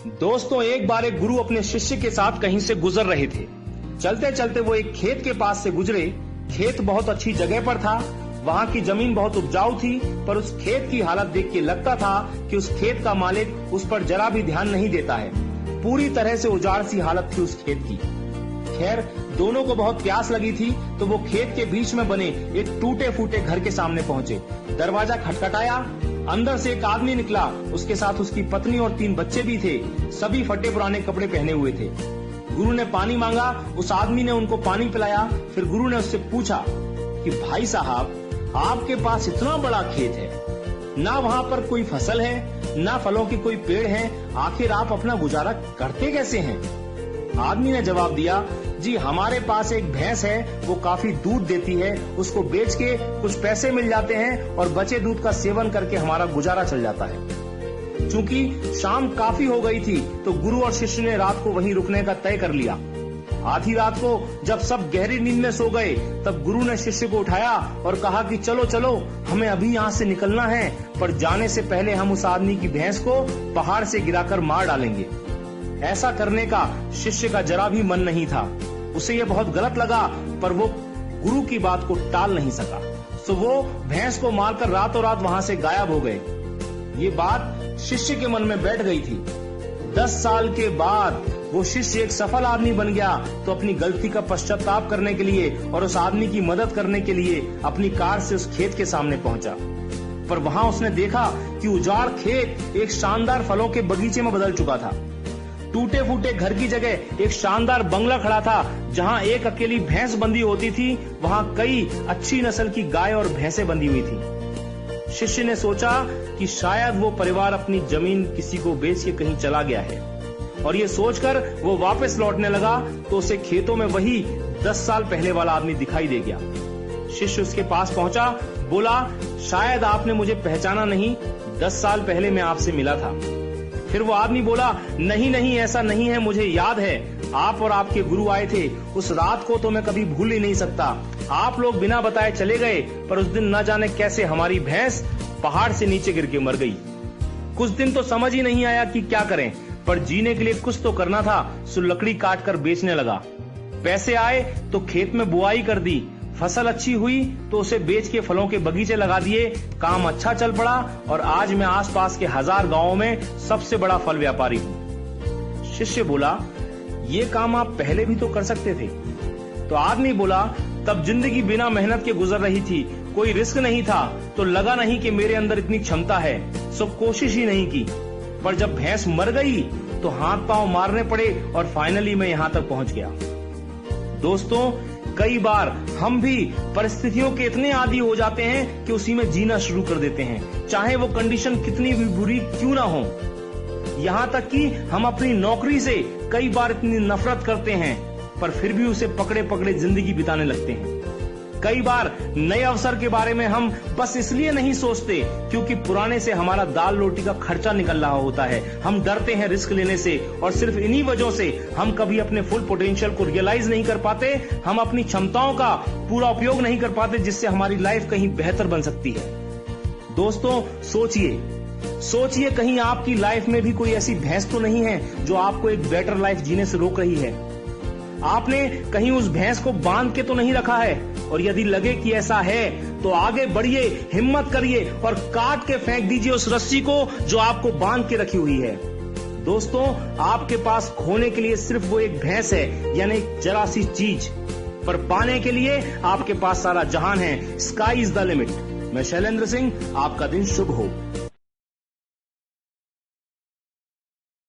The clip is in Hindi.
दोस्तों, एक बार एक गुरु अपने शिष्य के साथ कहीं से गुजर रहे थे। चलते चलते वो एक खेत के पास से गुजरे। खेत बहुत अच्छी जगह पर था। वहाँ की जमीन बहुत उपजाऊ थी, पर उस खेत की हालत देख के लगता था कि उस खेत का मालिक उस पर जरा भी ध्यान नहीं देता है। पूरी तरह से उजाड़ सी हालत थी उस खेत की। खैर, दोनों को बहुत प्यास लगी थी, तो वो खेत के बीच में बने एक टूटे फूटे घर के सामने पहुँचे। दरवाजा खटखटाया। अंदर से एक आदमी निकला। उसके साथ उसकी पत्नी और 3 बच्चे भी थे। सभी फटे पुराने कपड़े पहने हुए थे। गुरु ने पानी मांगा। उस आदमी ने उनको पानी पिलाया। फिर गुरु ने उससे पूछा कि भाई साहब, आपके पास इतना बड़ा खेत है, ना वहाँ पर कोई फसल है, ना फलों के कोई पेड़ है, आखिर आप अपना गुजारा करते कैसे हैं? आदमी ने जवाब दिया, जी हमारे पास एक भैंस है, वो काफी दूध देती है, उसको बेच के कुछ पैसे मिल जाते हैं और बचे दूध का सेवन करके हमारा गुजारा चल जाता है। चूंकि शाम काफी हो गई थी, तो गुरु और शिष्य ने रात को वहीं रुकने का तय कर लिया। आधी रात को जब सब गहरी नींद में सो गए, तब गुरु ने शिष्य को उठाया और कहा कि चलो चलो, हमें अभी यहाँ से निकलना है, पर जाने से पहले हम उस आदमी की भैंस को पहाड़ से गिराकर मार डालेंगे। ऐसा करने का शिष्य का जरा भी मन नहीं था। उसे यह बहुत गलत लगा, पर वो गुरु की बात को टाल नहीं सका। तो वो भैंस को मारकर रातों रात वहां से गायब हो गए। ये बात शिष्य के मन में बैठ गई थी। 10 साल के बाद वो शिष्य एक सफल आदमी बन गया, तो अपनी गलती का पश्चाताप करने के लिए और उस आदमी की मदद करने के लिए अपनी कार से उस खेत के सामने पहुंचा। पर वहां उसने देखा कि उजाड़ खेत एक शानदार फलों के बगीचे में बदल चुका था। टूटे फूटे घर की जगह एक शानदार बंगला खड़ा था। जहां एक अकेली भैंस बंधी होती थी, वहां कई अच्छी नस्ल की गाय और भैंसें बंधी हुई थी। शिष्य ने सोचा कि शायद वो परिवार अपनी जमीन किसी को बेच के कहीं चला गया है, और ये सोचकर वो वापस लौटने लगा, तो उसे खेतों में वही 10 साल पहले वाला आदमी दिखाई दे गया। शिष्य उसके पास पहुंचा, बोला, शायद आपने मुझे पहचाना नहीं, 10 साल पहले मैं आपसे मिला था। फिर वो आदमी बोला, नहीं नहीं, ऐसा नहीं है, मुझे याद है, आप और आपके गुरु आए थे। उस रात को तो मैं कभी भूल ही नहीं सकता। आप लोग बिना बताए चले गए, पर उस दिन न जाने कैसे हमारी भैंस पहाड़ से नीचे गिर के मर गई। कुछ दिन तो समझ ही नहीं आया कि क्या करें, पर जीने के लिए कुछ तो करना था, सो लकड़ी काट कर बेचने लगा। पैसे आए तो खेत में बुआई कर दी। फसल अच्छी हुई तो उसे बेच के फलों के बगीचे लगा दिए। काम अच्छा चल पड़ा और आज मैं आसपास के 1000 गांवों में सबसे बड़ा फल व्यापारी हूँ। शिष्य बोला, ये काम आप पहले भी तो कर सकते थे। तो आदमी बोला, तब जिंदगी बिना मेहनत के गुजर रही थी, कोई रिस्क नहीं था, तो लगा नहीं कि मेरे अंदर इतनी क्षमता है, सो कोशिश ही नहीं की। पर जब भैंस मर गई तो हाथ पांव मारने पड़े और फाइनली मैं यहाँ तक पहुंच गया। दोस्तों, कई बार हम भी परिस्थितियों के इतने आदी हो जाते हैं कि उसी में जीना शुरू कर देते हैं, चाहे वो कंडीशन कितनी भी बुरी क्यों ना हो। यहाँ तक कि हम अपनी नौकरी से कई बार इतनी नफरत करते हैं, पर फिर भी उसे पकड़े पकड़े जिंदगी बिताने लगते हैं। कई बार नए अवसर के बारे में हम बस इसलिए नहीं सोचते क्योंकि पुराने से हमारा दाल रोटी का खर्चा निकल रहा होता है। हम डरते हैं रिस्क लेने से, और सिर्फ इन्हीं वजहों से हम कभी अपने फुल पोटेंशियल को रियलाइज नहीं कर पाते। हम अपनी क्षमताओं का पूरा उपयोग नहीं कर पाते, जिससे हमारी लाइफ कहीं बेहतर बन सकती है। दोस्तों, सोचिए कहीं आपकी लाइफ में भी कोई ऐसी भैंस तो नहीं है जो आपको एक बेटर लाइफ जीने से रोक रही है। आपने कहीं उस भैंस को बांध के तो नहीं रखा है, और यदि लगे कि ऐसा है तो आगे बढ़िए, हिम्मत करिए और काट के फेंक दीजिए उस रस्सी को जो आपको बांध के रखी हुई है। दोस्तों, आपके पास खोने के लिए सिर्फ वो एक भैंस है, यानी जरा सी चीज, पर पाने के लिए आपके पास सारा जहान है। Sky is the limit. मैं शैलेंद्र सिंह, आपका दिन शुभ हो।